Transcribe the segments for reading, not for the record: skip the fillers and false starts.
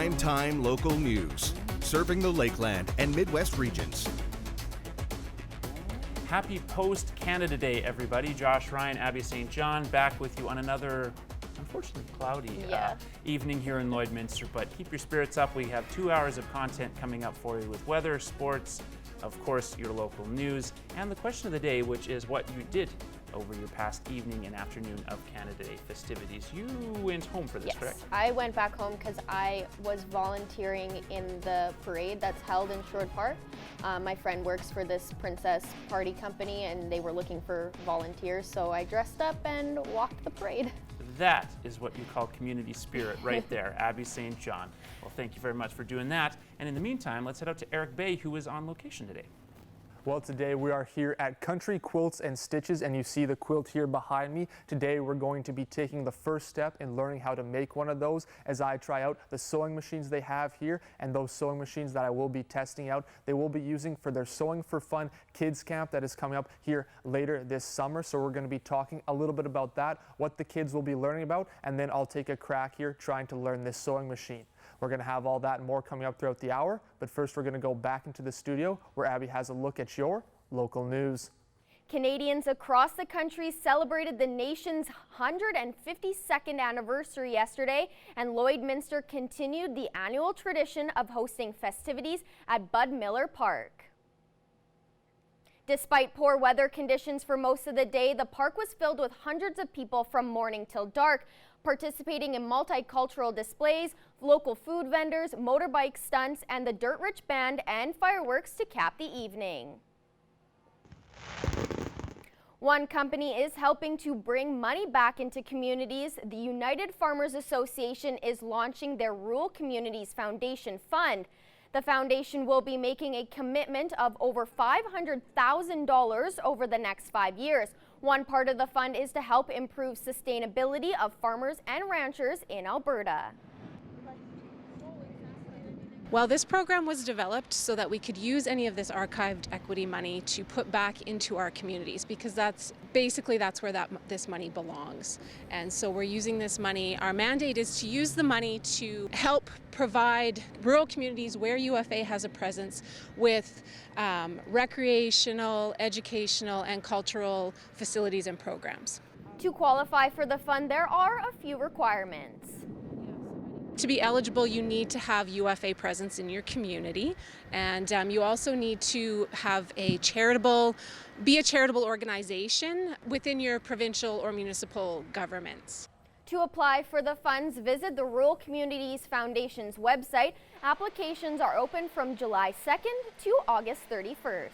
Prime-time local news, serving the Lakeland and Midwest regions. Happy post-Canada Day, everybody. Josh Ryan, Abby St. John, back with you on another, unfortunately, cloudy evening here in Lloydminster. But keep your spirits up. We have 2 hours of content coming up for you with weather, sports, of course, your local news, and the question of the day, which is what you did over your past evening and afternoon of Canada Day festivities. You went home for this, correct? Yes, I went back home because I was volunteering in the parade that's held in Sherwood Park. My friend works for this Princess Party company and they were looking for volunteers, so I dressed up and walked the parade. That is what you call community spirit right there, Abby St. John. Well, thank you very much for doing that. And in the meantime, let's head out to Eric Bay, who is on location today. Well, today we are here at Country Quilts and Stitches, and you see the quilt here behind me. Today we're going to be taking the first step in learning how to make one of those as I try out the sewing machines they have here, and those sewing machines that I will be testing out, they will be using for their Sewing for Fun Kids Camp that is coming up here later this summer. So we're going to be talking a little bit about that, what the kids will be learning about, and then I'll take a crack here trying to learn this sewing machine. We're going to have all that and more coming up throughout the hour, but first we're going to go back into the studio where Abby has a look at your local news. Canadians across the country celebrated the nation's 152nd anniversary yesterday, and Lloydminster continued the annual tradition of hosting festivities at Bud Miller Park. Despite poor weather conditions for most of the day, the park was filled with hundreds of people from morning till dark, participating in multicultural displays, local food vendors, motorbike stunts, and the Dirt Rich Band and fireworks to cap the evening. One company is helping to bring money back into communities. The United Farmers Association is launching their Rural Communities Foundation Fund. The foundation will be making a commitment of over $500,000 over the next 5 years. One part of the fund is to help improve sustainability of farmers and ranchers in Alberta. Well, this program was developed so that we could use any of this archived equity money to put back into our communities, because that's where this money belongs. And so we're using this money. Our mandate is to use the money to help provide rural communities where UFA has a presence with recreational, educational, and cultural facilities and programs. To qualify for the fund, there are a few requirements. To be eligible, you need to have UFA presence in your community, and you also need to have be a charitable organization within your provincial or municipal governments. To apply for the funds, visit the Rural Communities Foundation's website. Applications are open from July 2nd to August 31st.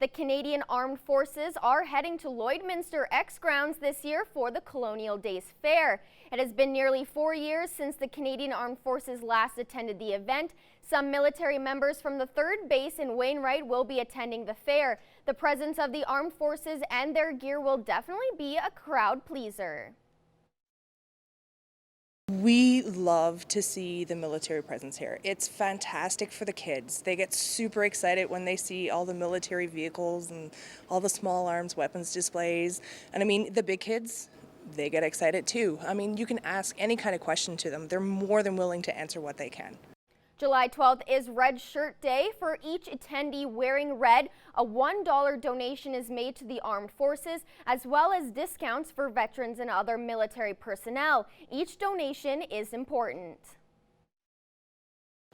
The Canadian Armed Forces are heading to Lloydminster X Grounds this year for the Colonial Days Fair. It has been nearly 4 years since the Canadian Armed Forces last attended the event. Some military members from the 3rd Base in Wainwright will be attending the fair. The presence of the armed forces and their gear will definitely be a crowd pleaser. We love to see the military presence here. It's fantastic for the kids. They get super excited when they see all the military vehicles and all the small arms weapons displays. And I mean, the big kids, they get excited too. I mean, you can ask any kind of question to them. They're more than willing to answer what they can. July 12th is Red Shirt Day. For each attendee wearing red, a $1 donation is made to the armed forces, as well as discounts for veterans and other military personnel. Each donation is important.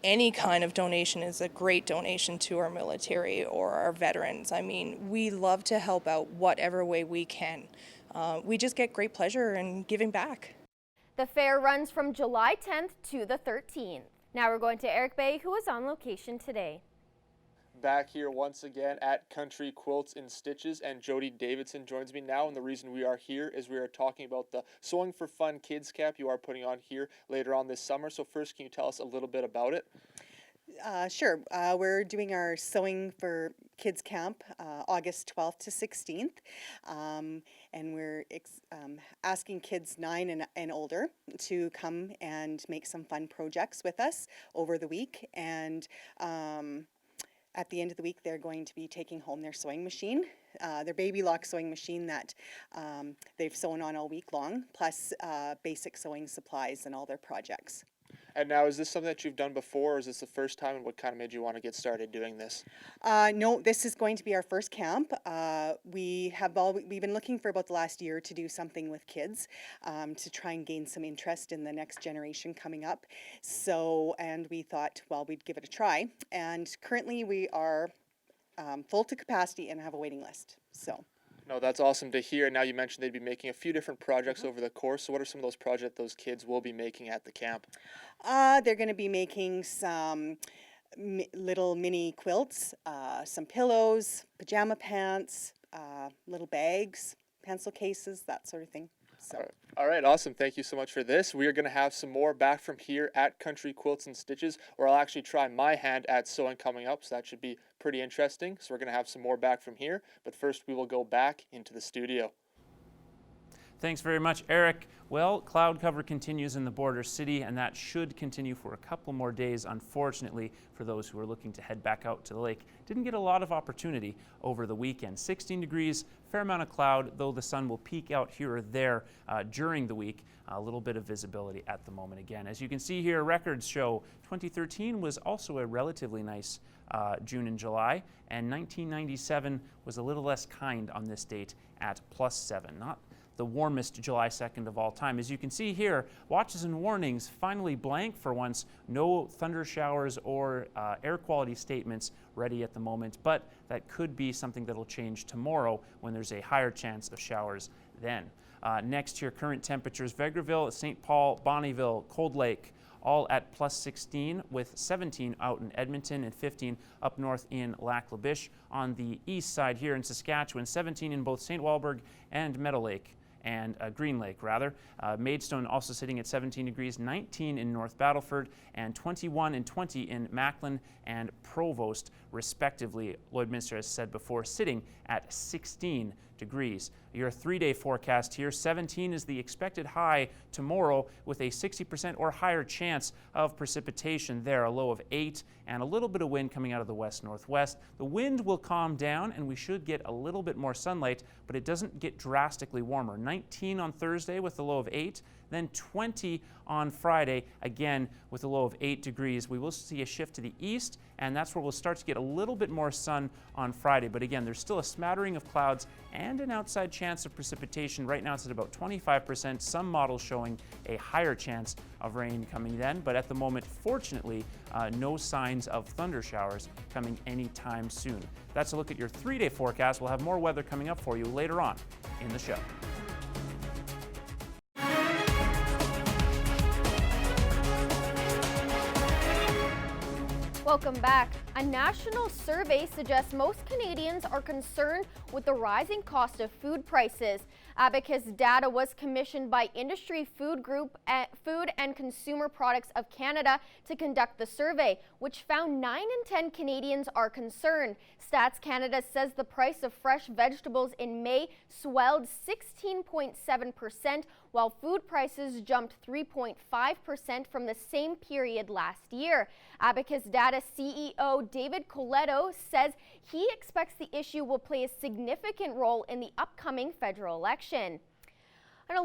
Any kind of donation is a great donation to our military or our veterans. I mean, we love to help out whatever way we can. We just get great pleasure in giving back. The fair runs from July 10th to the 13th. Now we're going to Eric Bay, who is on location today. Back here once again at Country Quilts and Stitches, and Jody Davidson joins me now, and the reason we are here is we are talking about the Sewing for Fun Kids Camp you are putting on here later on this summer. So first, can you tell us a little bit about it? Sure. We're doing our Sewing for Kids Camp August 12th to 16th. And we're asking kids 9 and older to come and make some fun projects with us over the week. And at the end of the week, they're going to be taking home their sewing machine, their baby lock sewing machine that they've sewn on all week long, plus basic sewing supplies and all their projects. And now, is this something that you've done before, or is this the first time, and what kind of made you want to get started doing this? No, this is going to be our first camp. We've been looking for about the last year to do something with kids to try and gain some interest in the next generation coming up. So, and we thought, well, we'd give it a try. And currently we are full to capacity and have a waiting list. So. No, that's awesome to hear. Now, you mentioned they'd be making a few different projects over the course. So what are some of those projects those kids will be making at the camp? They're going to be making some little mini quilts, some pillows, pajama pants, little bags, pencil cases, that sort of thing. So. All right, awesome. Thank you so much for this. We are going to have some more back from here at Country Quilts and Stitches, where I'll actually try my hand at sewing coming up, so that should be pretty interesting. So we're going to have some more back from here, but first we will go back into the studio. Thanks very much, Eric. Well, cloud cover continues in the border city, and that should continue for a couple more days, unfortunately, for those who are looking to head back out to the lake. Didn't get a lot of opportunity over the weekend. 16 degrees, fair amount of cloud, though the sun will peek out here or there during the week. A little bit of visibility at the moment again. As you can see here, records show 2013 was also a relatively nice June and July, and 1997 was a little less kind on this date at +7. Not the warmest July 2nd of all time. As you can see here, watches and warnings finally blank for once. No thunder showers or air quality statements ready at the moment, but that could be something that'll change tomorrow when there's a higher chance of showers then. Next here, current temperatures: Vegreville, St. Paul, Bonnyville, Cold Lake, all at +16, with 17 out in Edmonton and 15 up north in Lac La Biche. On the east side here in Saskatchewan, 17 in both St. Walburg and Meadow Lake, and Green Lake rather. Maidstone also sitting at 17 degrees, 19 in North Battleford, and 21 and 20 in Macklin and Provost, respectively. Lloydminster, as said before, sitting at 16 degrees. Your 3-day forecast here: 17 is the expected high tomorrow, with a 60% or higher chance of precipitation there, a low of 8, and a little bit of wind coming out of the west-northwest. The wind will calm down, and we should get a little bit more sunlight, but it doesn't get drastically warmer. 19 on Thursday with a low of 8, then 20 on Friday, again with a low of 8 degrees. We will see a shift to the east, and that's where we'll start to get a little bit more sun on Friday. But again, there's still a smattering of clouds and an outside chance of precipitation. Right now it's at about 25%. Some models showing a higher chance of rain coming then, but at the moment, fortunately, no signs of thunder showers coming anytime soon. That's a look at your 3-day forecast. We'll have more weather coming up for you later on in the show. Welcome back. A national survey suggests most Canadians are concerned with the rising cost of food prices. Abacus data was commissioned by Industry Food Group at Food and Consumer Products of Canada to conduct the survey, which found 9 in 10 Canadians are concerned. Stats Canada says the price of fresh vegetables in May swelled 16.7%, while food prices jumped 3.5% from the same period last year. Abacus Data CEO David Coletto says he expects the issue will play a significant role in the upcoming federal election. And a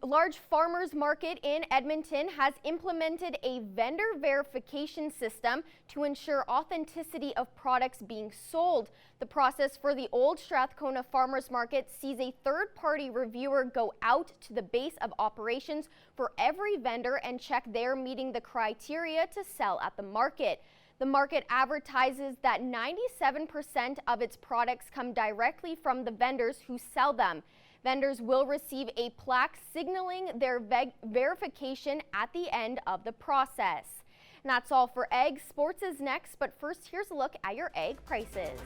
large farmers market in Edmonton has implemented a vendor verification system to ensure authenticity of products being sold. The process for the Old Strathcona Farmers Market sees a third-party reviewer go out to the base of operations for every vendor and check they're meeting the criteria to sell at the market. The market advertises that 97% of its products come directly from the vendors who sell them. Vendors will receive a plaque signaling their verification at the end of the process. And that's all for eggs. Sports is next, but first, here's a look at your egg prices.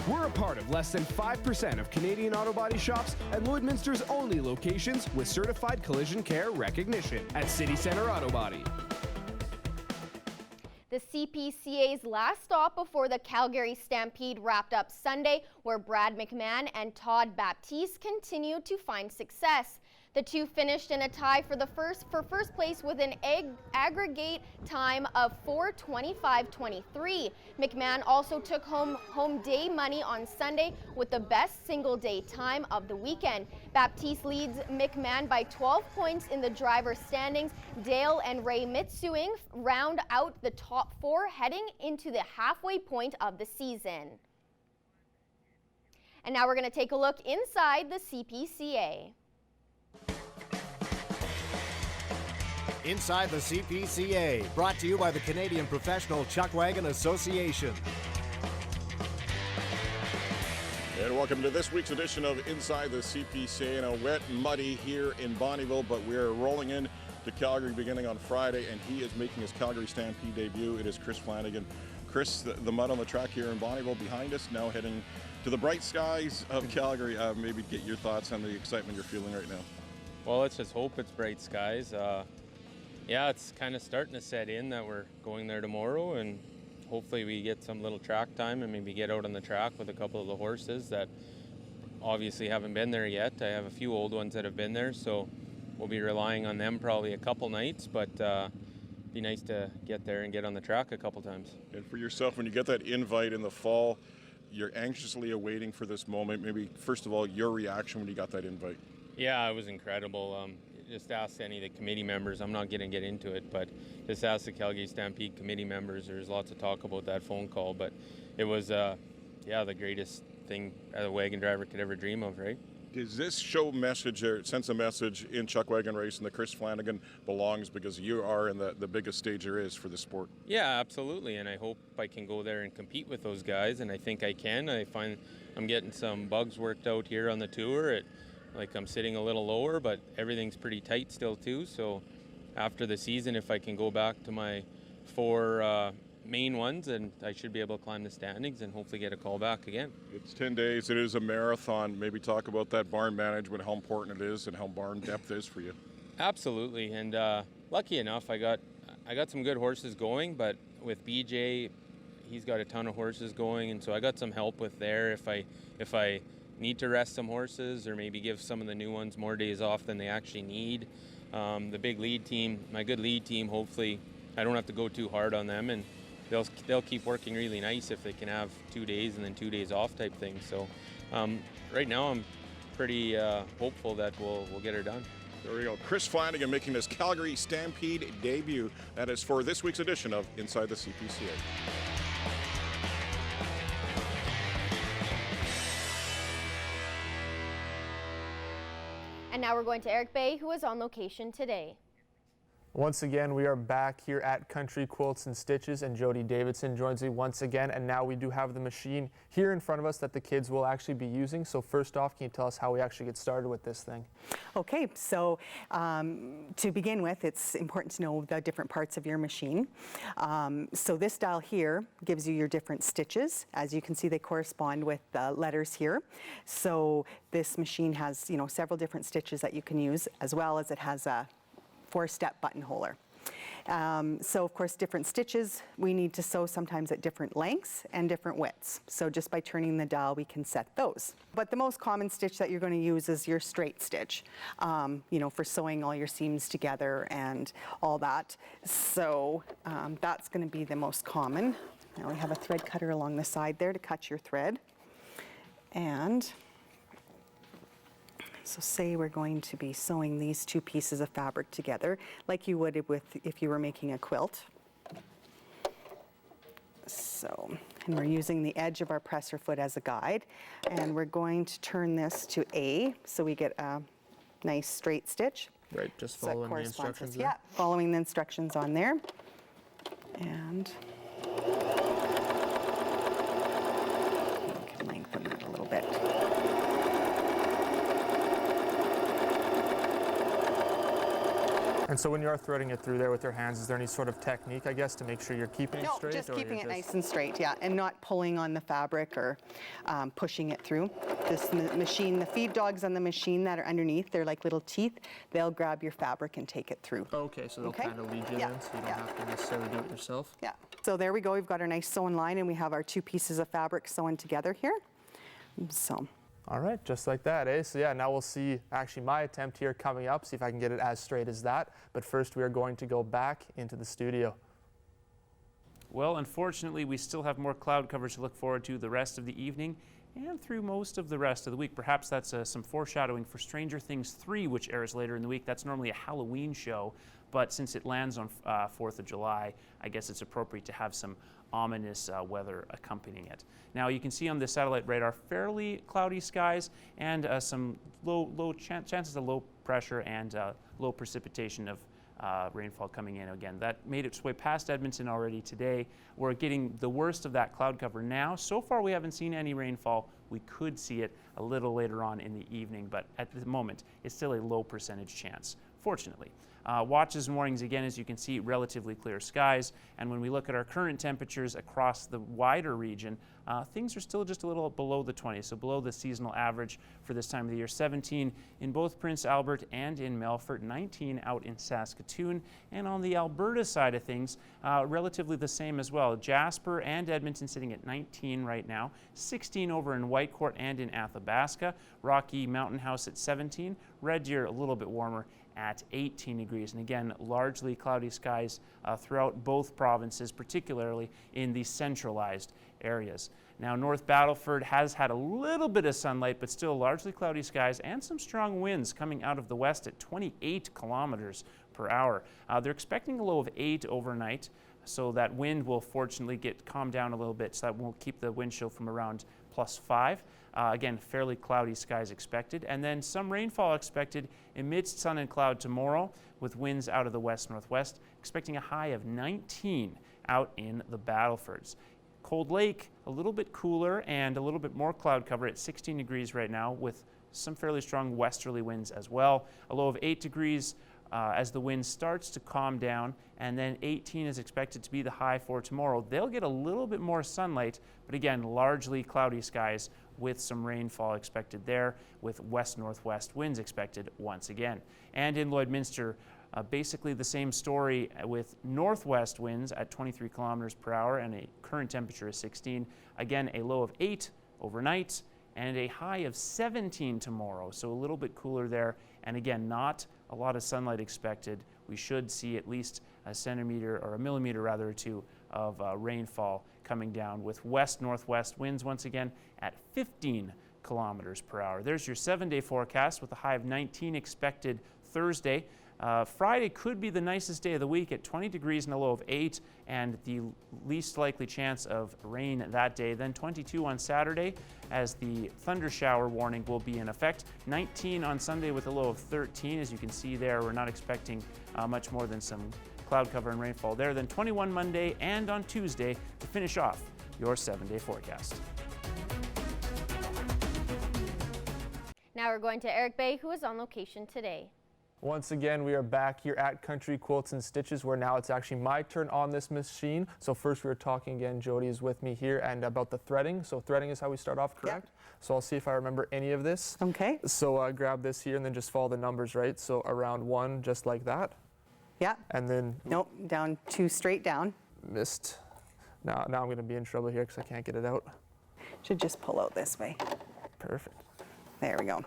We're a part of less than 5% of Canadian auto body shops and Lloydminster's only locations with certified collision care recognition at City Centre Auto Body. The CPCA's last stop before the Calgary Stampede wrapped up Sunday, where Brad McMahon and Todd Baptiste continued to find success. The two finished in a tie for first place with an aggregate time of 4:25.23. McMahon also took home day money on Sunday with the best single day time of the weekend. Baptiste leads McMahon by 12 points in the driver's standings. Dale and Ray Mitsuing round out the top four, heading into the halfway point of the season. And now we're going to take a look inside the CPCA. Inside the CPCA, brought to you by the Canadian Professional Chuckwagon Association. And welcome to this week's edition of Inside the CPCA. A wet and muddy here in Bonnyville, but we're rolling in to Calgary beginning on Friday, and he is making his Calgary Stampede debut. It is Chris Flanagan. Chris, the mud on the track here in Bonnyville behind us, now heading to the bright skies of Calgary. Maybe get your thoughts on the excitement you're feeling right now. Well, let's just hope it's bright skies. Yeah, it's kind of starting to set in that we're going there tomorrow, and hopefully we get some little track time and maybe get out on the track with a couple of the horses that obviously haven't been there yet. I have a few old ones that have been there, so we'll be relying on them probably a couple nights, but be nice to get there and get on the track a couple times. And for yourself, when you get that invite in the fall, you're anxiously awaiting for this moment. Maybe first of all, your reaction when you got that invite. Yeah, it was incredible. Just ask any of the committee members. I'm not going to get into it, but just ask the Calgary Stampede committee members. There's lots of talk about that phone call, but it was, the greatest thing a wagon driver could ever dream of, right? Does this show message or sense a message in Chuck Wagon Racing that Chris Flanagan belongs because you are in the biggest stage there is for the sport? Yeah, absolutely, and I hope I can go there and compete with those guys, and I think I can. I find I'm getting some bugs worked out here on the tour. Like I'm sitting a little lower, but everything's pretty tight still too. So after the season, if I can go back to my four main ones, and I should be able to climb the standings and hopefully get a call back again. It's 10 days. It is a marathon. Maybe talk about that barn management, how important it is, and how barn depth is for you. Absolutely, and lucky enough, I got some good horses going, but with BJ, he's got a ton of horses going, and so I got some help with there if I need to rest some horses or maybe give some of the new ones more days off than they actually need. The big lead team, my good lead team, hopefully I don't have to go too hard on them, and they'll keep working really nice if they can have 2 days and then 2 days off type thing. So right now I'm pretty hopeful that we'll get her done. There we go. Chris Flanagan making his Calgary Stampede debut. That is for this week's edition of Inside the CPCA. And now we're going to Eric Bay, who is on location today. Once again, we are back here at Country Quilts and Stitches, and Jody Davidson joins me once again. And now we do have the machine here in front of us that the kids will actually be using. So first off, can you tell us how we actually get started with this thing? Okay, so to begin with, it's important to know the different parts of your machine. So this dial here gives you your different stitches. As you can see, they correspond with the letters here. So this machine has, several different stitches that you can use, as well as it has a 4-step buttonholer. So of course, different stitches we need to sew sometimes at different lengths and different widths. So just by turning the dial, we can set those. But the most common stitch that you're going to use is your straight stitch, for sewing all your seams together and all that. So that's going to be the most common. Now we have a thread cutter along the side there to cut your thread. And so say we're going to be sewing these two pieces of fabric together like you would if you were making a quilt. So, and we're using the edge of our presser foot as a guide, and we're going to turn this to A so we get a nice straight stitch. Right, just following the instructions there? Yeah, following the instructions on there. And we can lengthen that a little bit. And so when you are threading it through there with your hands, is there any sort of technique, I guess, to make sure you're keeping it straight? No, just or keeping you're it nice and straight, yeah, and not pulling on the fabric or pushing it through. This machine, the feed dogs on the machine that are underneath, they're like little teeth. They'll grab your fabric and take it through. Okay, so they'll kind of lead you in, so you don't have to necessarily do it yourself. Yeah. So there we go. We've got our nice sewn line, and we have our 2 pieces of fabric sewn together here. So. All right, just like that, eh? So yeah, now we'll see actually my attempt here coming up, see if I can get it as straight as that. But first we are going to go back into the studio. Well, unfortunately, we still have more cloud coverage to look forward to the rest of the evening and through most of the rest of the week. Perhaps that's some foreshadowing for Stranger Things 3, which airs later in the week. That's normally a Halloween show, but since it lands on 4th of July, I guess it's appropriate to have some ominous weather accompanying it. Now you can see on the satellite radar fairly cloudy skies and some chances of low pressure and low precipitation of rainfall coming in again. That made its way past Edmonton already today. We're getting the worst of that cloud cover now. So far we haven't seen any rainfall. We could see it a little later on in the evening, but at the moment it's still a low percentage chance, fortunately. Watches and warnings, again, as you can see, relatively clear skies. And when we look at our current temperatures across the wider region, things are still just a little below the 20s, so below the seasonal average for this time of the year. 17 in both Prince Albert and in Melfort, 19 out in Saskatoon. And on the Alberta side of things, relatively the same as well. Jasper and Edmonton sitting at 19 right now, 16 over in Whitecourt and in Athabasca, Rocky Mountain House at 17, Red Deer a little bit warmer at 18 degrees. And again, largely cloudy skies throughout both provinces, particularly in the centralized areas. Now, North Battleford has had a little bit of sunlight, but still largely cloudy skies and some strong winds coming out of the west at 28 kilometers per hour. They're expecting a low of 8 overnight, so that wind will fortunately get calmed down a little bit, so that won't keep the wind chill from around +5. Again, fairly cloudy skies expected, and then some rainfall expected amidst sun and cloud tomorrow with winds out of the west-northwest, expecting a high of 19 out in the Battlefords. Cold Lake, a little bit cooler and a little bit more cloud cover at 16 degrees right now with some fairly strong westerly winds as well. A low of 8 degrees as the wind starts to calm down, and then 18 is expected to be the high for tomorrow. They'll get a little bit more sunlight, but again, largely cloudy skies with some rainfall expected there, with west-northwest winds expected once again. And in Lloydminster, basically the same story with northwest winds at 23 kilometers per hour and a current temperature of 16. Again, a low of 8 overnight and a high of 17 tomorrow, so a little bit cooler there. And again, not a lot of sunlight expected. We should see at least a centimeter or a millimeter rather or two of rainfall coming down with west-northwest winds once again at 15 kilometers per hour. There's your 7-day forecast with a high of 19 expected Thursday. Friday could be the nicest day of the week at 20 degrees and a low of 8, and the least likely chance of rain that day. Then 22 on Saturday as the thunder shower warning will be in effect. 19 on Sunday with a low of 13. As you can see there, we're not expecting much more than some cloud cover and rainfall there. Then 21 Monday and on Tuesday to finish off your 7-day forecast. Now we're going to Eric Bay, who is on location today. Once again, we are back here at Country Quilts and Stitches, where now it's actually my turn on this machine. So first we were talking again, Jody is with me here, and about the threading. So threading is how we start off, correct? Yep. So I'll see if I remember any of this. Okay. So grab this here and then just follow the numbers, right? So around 1, just like that. Yeah. And then... Nope, down 2 straight down. Missed. Now I'm going to be in trouble here because I can't get it out. Should just pull out this way. Perfect. There we go.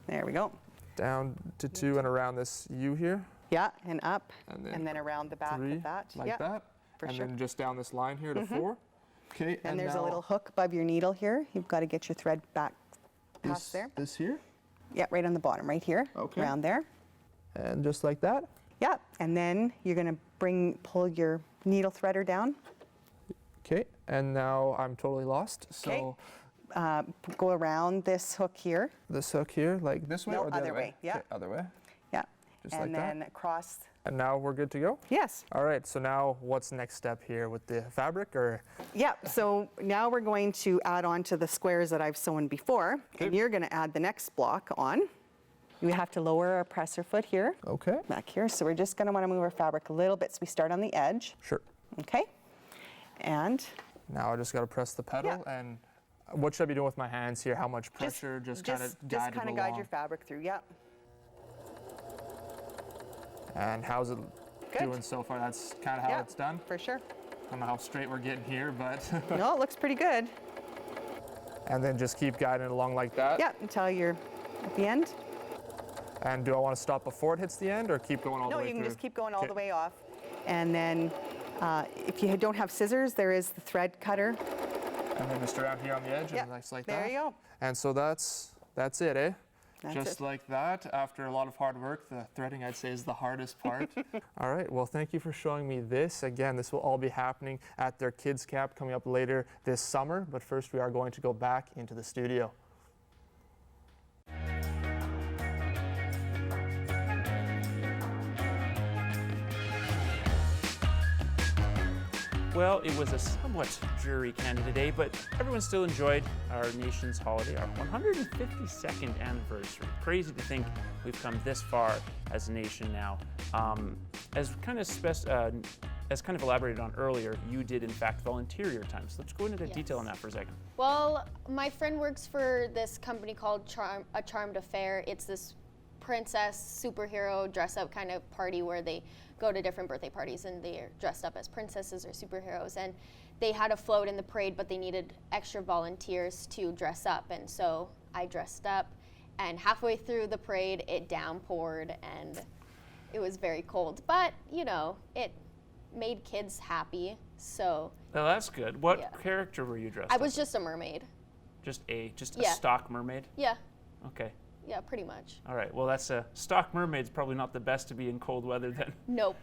There we go. Down to 2 and around this U here. Yeah, and up, and then around the back 3, of that. like that. For sure. And then just down this line here to 4. Okay. And there's now a little hook above your needle here. You've got to get your thread back past there. This here? Yeah, right on the bottom, right here. Okay. Around there. And just like that. Yeah, and then you're going to pull your needle threader down. Okay, and now I'm totally lost. So go around this hook here. This hook here, like this way No, or the other way. Yeah. Okay, other way. Yeah. Just and like then that. across. And now we're good to go? Yes. All right, so now what's the next step here with the fabric or? Yeah, so now we're going to add on to the squares that I've sewn before, and you're going to add the next block on. You have to lower our presser foot here. Okay. Back here. So we're just going to want to move our fabric a little bit. So we start on the edge. Sure. Okay. And now I just got to press the pedal. And what should I be doing with my hands here? How much pressure? Just kind of guide your fabric through. Yep. And how's it doing so far? That's kind of how it's done? For sure. I don't know how straight we're getting here, but... No, it looks pretty good. And then just keep guiding it along like that? Yeah, until you're at the end. And do I want to stop before it hits the end or keep going all the way through? No, you can just keep going all the way off. And then if you don't have scissors, there is the thread cutter. And then just around here on the edge and like that? There you go. And so that's it, eh? That's just it. Like that, after a lot of hard work, the threading I'd say is the hardest part. All right, well thank you for showing me this. Again, this will all be happening at their kids camp coming up later this summer, but first we are going to go back into the studio. Well, it was a somewhat dreary Canada Day, but everyone still enjoyed our nation's holiday, our 152nd anniversary. Crazy to think we've come this far as a nation now. As kind of elaborated on earlier, you did in fact volunteer your time. So let's go into detail on that for a second. Well, my friend works for this company called A Charmed Affair. It's this princess superhero dress up kind of party where they go to different birthday parties and they're dressed up as princesses or superheroes, and they had a float in the parade, but they needed extra volunteers to dress up, and so I dressed up, and halfway through the parade it downpoured and it was very cold, but you know, it made kids happy, so. Well, that's good. What character were you dressed I up was as? just a mermaid. Just a stock mermaid? Yeah. Okay. Yeah, pretty much. All right, well that's a stock mermaid's probably not the best to be in cold weather then. Nope.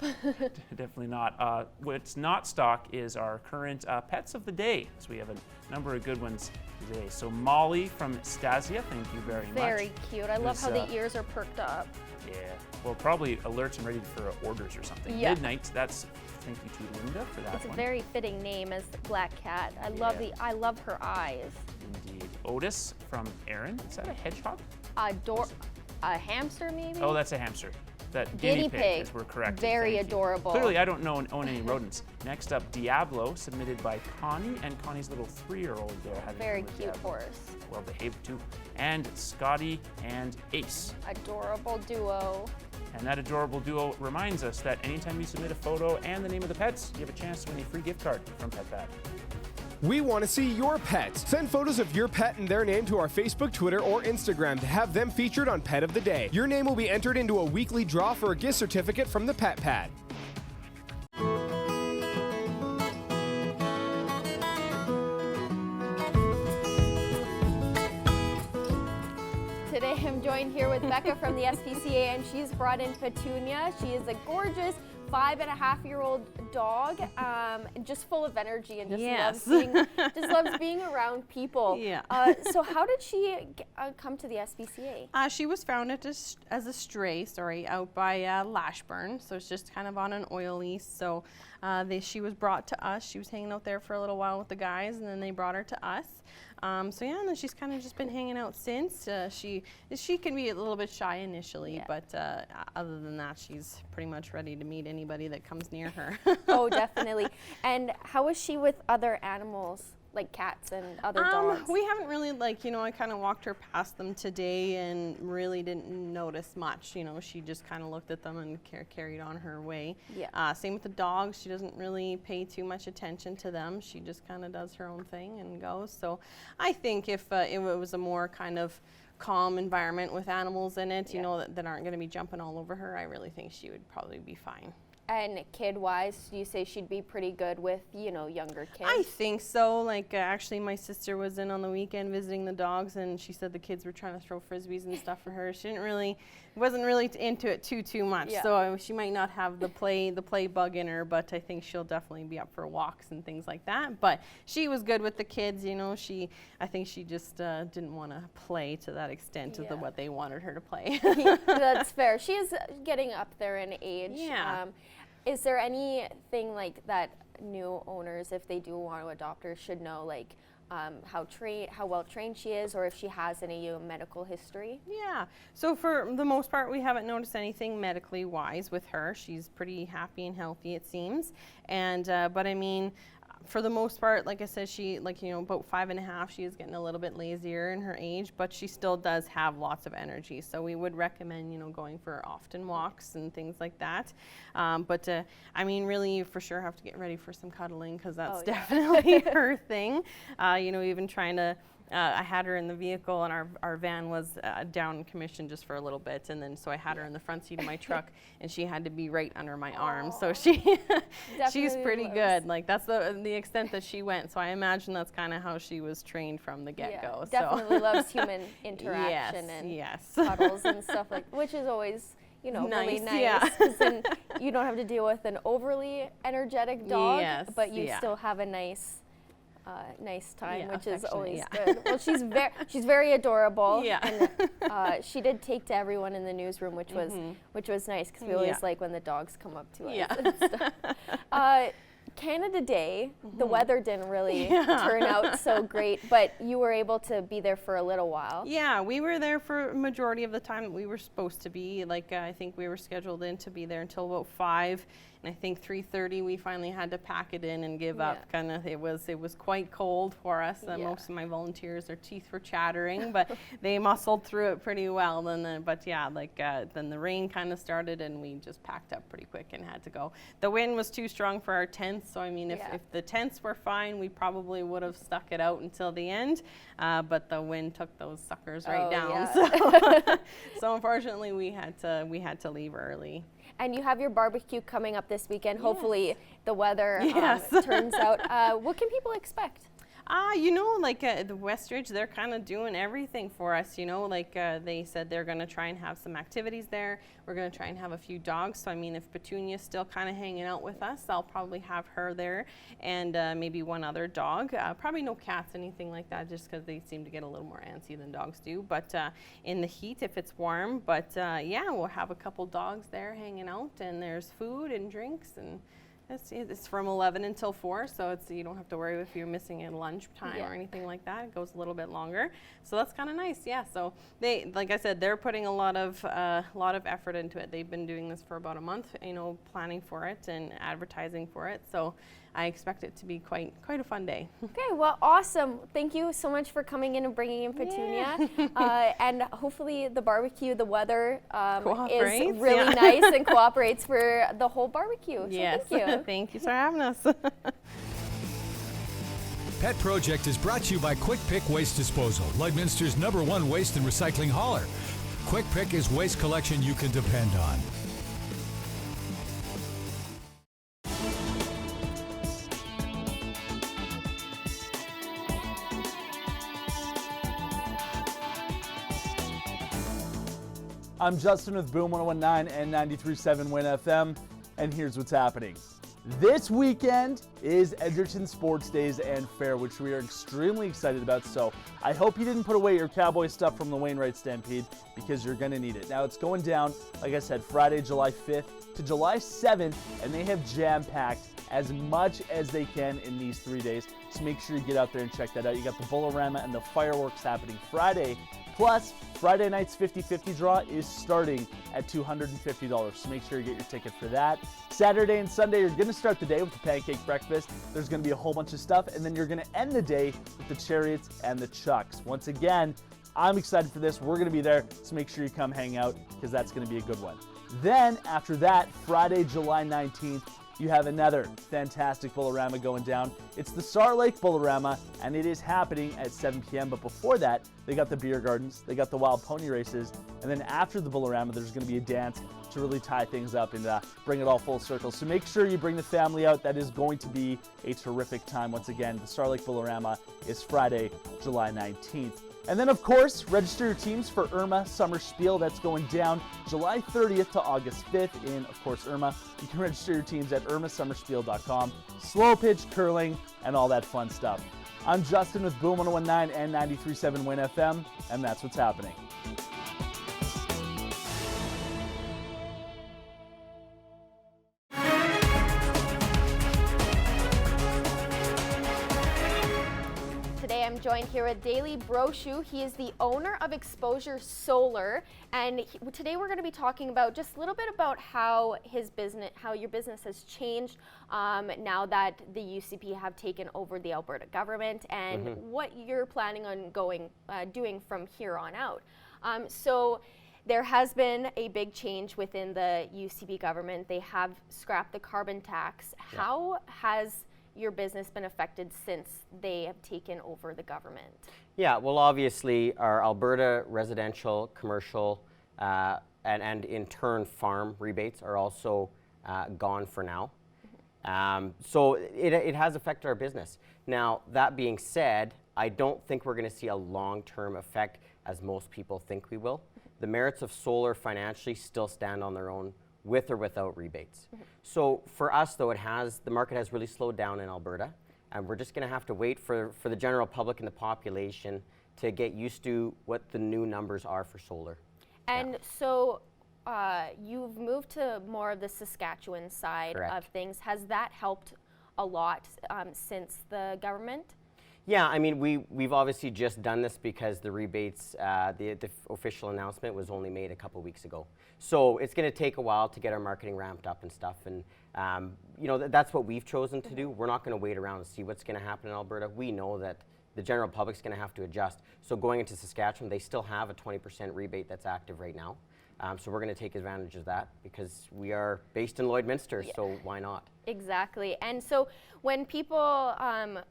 Definitely not. What's not stock is our current pets of the day. So we have a number of good ones today. So Molly from Stasia, thank you very much. Very cute. I love how the ears are perked up. Yeah, well probably alerts and ready for orders or something. Yeah. Midnight, that's thank you to Linda for that It's one. a very fitting name as the Black Cat. I love her eyes. Indeed. Otis from Aaron, is that a hedgehog? A hamster, maybe? Oh, that's a hamster. That guinea pig, as we're correct. Very adorable. Clearly, I don't own any rodents. Next up, Diablo, submitted by Connie, and Connie's little 3-year-old there. Very cute horse. Well behaved too. And Scotty and Ace. Adorable duo. And that adorable duo reminds us that anytime you submit a photo and the name of the pets, you have a chance to win a free gift card from PetPad. We want to see your pets. Send photos of your pet and their name to our Facebook, Twitter, or Instagram to have them featured on Pet of the Day. Your name will be entered into a weekly draw for a gift certificate from the Pet Pad. Today I'm joined here with Becca from the SPCA, and she's brought in Petunia. She is a gorgeous 5.5-year-old dog, just full of energy and just loves being around people. Yeah. So how did she come to the SPCA? She was found as a stray, out by Lashburn. So it's just kind of on an oil lease. So she was brought to us. She was hanging out there for a little while with the guys, and then they brought her to us. And then she's kind of just been hanging out since. She can be a little bit shy initially, but other than that, she's pretty much ready to meet anybody that comes near her. Oh, definitely. And how is she with other animals, like cats and other dogs? We haven't really, I kind of walked her past them today and really didn't notice much. She just kind of looked at them and carried on her way. Yeah. Same with the dogs. She doesn't really pay too much attention to them. She just kind of does her own thing and goes. So I think if it was a more kind of calm environment with animals in it, that aren't going to be jumping all over her, I really think she would probably be fine. And kid-wise, do you say she'd be pretty good with, younger kids? I think so. Actually, my sister was in on the weekend visiting the dogs, and she said the kids were trying to throw frisbees and stuff for her. She wasn't really into it too much. Yeah. So she might not have the play bug in her, but I think she'll definitely be up for walks and things like that. But she was good with the kids. I think she just didn't want to play to that extent of what they wanted her to play. That's fair. She is getting up there in age. Yeah. Is there anything like that new owners, if they do want to adopt her, should know, how well trained she is, or if she has any medical history? Yeah, so for the most part, we haven't noticed anything medically wise with her. She's pretty happy and healthy, it seems. And but I mean, for the most part, like I said, she, like, you know, about 5.5, she is getting a little bit lazier in her age, but she still does have lots of energy. So we would recommend, you know, going for often walks and things like that. But I mean, really, you for sure have to get ready for some cuddling, because that's definitely her thing. You know, even trying to, I had her in the vehicle, and our van was down in commission just for a little bit, and then so I had her in the front seat of my truck, and she had to be right under my arm. So she's pretty good. Like, that's the extent that she went. So I imagine that's kind of how she was trained from the get-go. Definitely loves human interaction and cuddles and stuff like, which is always, you know, really nice, because then you don't have to deal with an overly energetic dog, but you still have a nice time, which is always good. Well, she's very adorable. And she did take to everyone in the newsroom, which was nice, because we always like when the dogs come up to us and stuff. Canada Day, the weather didn't really turn out so great, but you were able to be there for a little while. Yeah, we were there for a majority of the time that we were supposed to be. Like, I think we were scheduled in to be there until about 5. And I think 3:30 we finally had to pack it in and give up. Kind of, it was quite cold for us. Most of my volunteers, their teeth were chattering, but they muscled through it pretty well. Then the rain kind of started, and we just packed up pretty quick and had to go. The wind was too strong for our tents, so I mean, if the tents were fine, we probably would have stuck it out until the end. But the wind took those suckers right down. So unfortunately, we had to leave early. And you have your barbecue coming up this weekend. Hopefully the weather turns out. What can people expect? You know, like the Westridge, they're kind of doing everything for us, you know, like they said they're going to try and have some activities there. We're going to try and have a few dogs. So, I mean, if Petunia's still kind of hanging out with us, I'll probably have her there, and maybe one other dog. Probably no cats, anything like that, just because they seem to get a little more antsy than dogs do. But in the heat, if it's warm. But yeah, we'll have a couple dogs there hanging out, and there's food and drinks, and it's from 11 until 4, so you don't have to worry if you're missing a lunch time or anything like that. It goes a little bit longer, so that's kind of nice. Yeah, so they, like I said, they're putting a lot of effort into it. They've been doing this for about a month, you know, planning for it and advertising for it. So I expect it to be quite a fun day. Okay, well, awesome. Thank you so much for coming in and bringing in Petunia. And hopefully the barbecue, the weather is really nice and cooperates for the whole barbecue. So thank you. Thank you for having us. Pet Project is brought to you by Quick Pick Waste Disposal, Lloydminster's #1 waste and recycling hauler. Quick Pick is waste collection you can depend on. I'm Justin with Boom 101.9 and 93.7 WinFM, and here's what's happening. This weekend is Edgerton Sports Days and Fair, which we are extremely excited about, so I hope you didn't put away your cowboy stuff from the Wainwright Stampede, because you're going to need it. Now, it's going down, like I said, Friday, July 5th to July 7th, and they have jam-packed as much as they can in these 3 days, so make sure you get out there and check that out. You got the Bullarama and the fireworks happening Friday. Plus, Friday night's 50-50 draw is starting at $250, so make sure you get your ticket for that. Saturday and Sunday, you're going to start the day with the pancake breakfast. There's going to be a whole bunch of stuff, and then you're going to end the day with the chariots and the chucks. Once again, I'm excited for this. We're going to be there, so make sure you come hang out, because that's going to be a good one. Then, after that, Friday, July 19th, you have another fantastic Bullarama going down. It's the Star Lake Bullarama, and it is happening at 7 p.m. But before that, they got the beer gardens, they got the wild pony races, and then after the Bullarama, there's going to be a dance to really tie things up and bring it all full circle. So make sure you bring the family out. That is going to be a terrific time. Once again, the Star Lake Bullarama is Friday, July 19th. And then, of course, register your teams for Irma Summer Spiel. That's going down July 30th to August 5th in, of course, Irma. You can register your teams at irmasummerspiel.com. Slow pitch, curling, and all that fun stuff. I'm Justin with Boom 101.9 and 93.7 WinFM, and that's what's happening. joined here with Daily Brochu. He is the owner of Exposure Solar, and today we're going to be talking about just a little bit about how your business has changed now that the UCP have taken over the Alberta government, and what you're planning on doing from here on out. So there has been a big change within the UCP government. They have scrapped the carbon tax. Yeah. How has your business been affected since they have taken over the government? Yeah, well, obviously our Alberta residential, commercial, and in turn farm rebates are also gone for now. So it has affected our business. Now, that being said, I don't think we're going to see a long-term effect as most people think we will. The merits of solar financially still stand on their own, with or without rebates. So for us, though, the market has really slowed down in Alberta, and we're just going to have to wait for the general public and the population to get used to what the new numbers are for solar. And so you've moved to more of the Saskatchewan side of things. Has that helped a lot since the government? Yeah, I mean, we've obviously just done this because the rebates, the official announcement was only made a couple weeks ago. So it's going to take a while to get our marketing ramped up and stuff. And, you know, that's what we've chosen to do. We're not going to wait around and see what's going to happen in Alberta. We know that the general public's going to have to adjust. So going into Saskatchewan, they still have a 20% rebate that's active right now. So we're going to take advantage of that because we are based in Lloydminster, so why not? Exactly. And so when people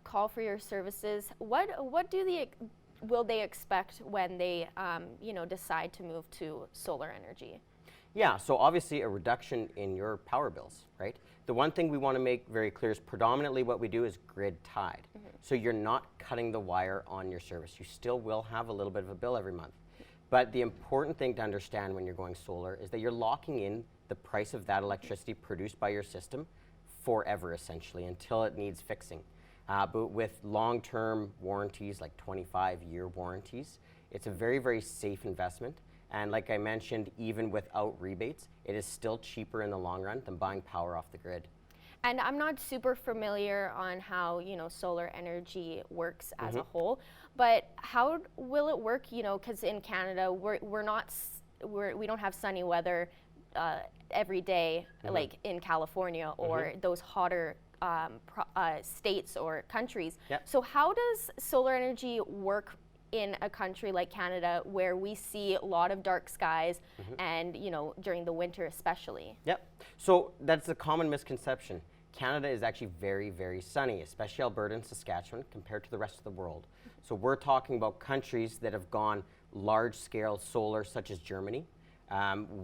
call for your services, what will they expect when they decide to move to solar energy? Yeah, so obviously a reduction in your power bills, right? The one thing we want to make very clear is predominantly what we do is grid tied. So you're not cutting the wire on your service. You still will have a little bit of a bill every month. But the important thing to understand when you're going solar is that you're locking in the price of that electricity produced by your system forever, essentially, until it needs fixing. But with long-term warranties, like 25-year warranties, it's a very, very safe investment. And like I mentioned, even without rebates, it is still cheaper in the long run than buying power off the grid. And I'm not super familiar on how, solar energy works as a whole, but how will it work, because in Canada, we don't have sunny weather every day, like in California or those hotter states or countries. So how does solar energy work in a country like Canada where we see a lot of dark skies and, during the winter especially? Yep. So that's a common misconception. Canada is actually very, very sunny, especially Alberta and Saskatchewan compared to the rest of the world. So we're talking about countries that have gone large-scale solar, such as Germany.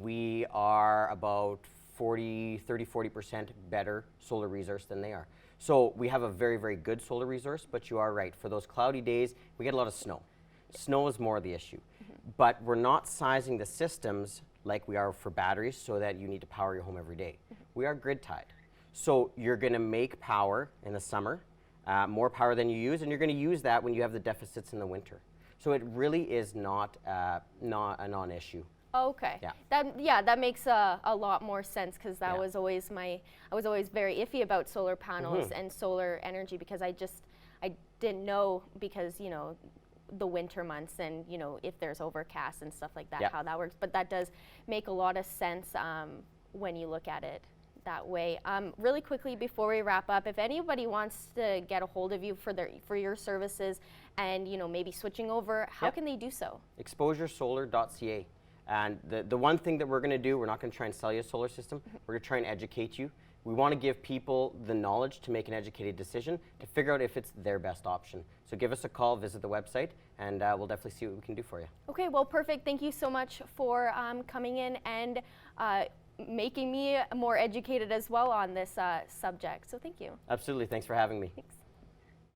We are about 30-40% better solar resource than they are. So we have a very, very good solar resource, but you are right. For those cloudy days, we get a lot of snow. Snow is more the issue. But we're not sizing the systems like we are for batteries so that you need to power your home every day. We are grid tied. So you're going to make power in the summer, more power than you use, and you're going to use that when you have the deficits in the winter. So it really is not a non-issue. Okay. Yeah. That makes a lot more sense because that was always I was always very iffy about solar panels and solar energy because I didn't know because the winter months and if there's overcast and stuff like that how that works. But that does make a lot of sense when you look at it that way. Really quickly before we wrap up, if anybody wants to get a hold of you for your services and maybe switching over, how can they do so? Exposuresolar.ca. And the one thing that we're going to do, we're not going to try and sell you a solar system. We're going to try and educate you. We want to give people the knowledge to make an educated decision to figure out if it's their best option. So give us a call, visit the website, and we'll definitely see what we can do for you. Okay, well, perfect. Thank you so much for coming in and making me more educated as well on this subject. So thank you. Absolutely. Thanks for having me. Thanks.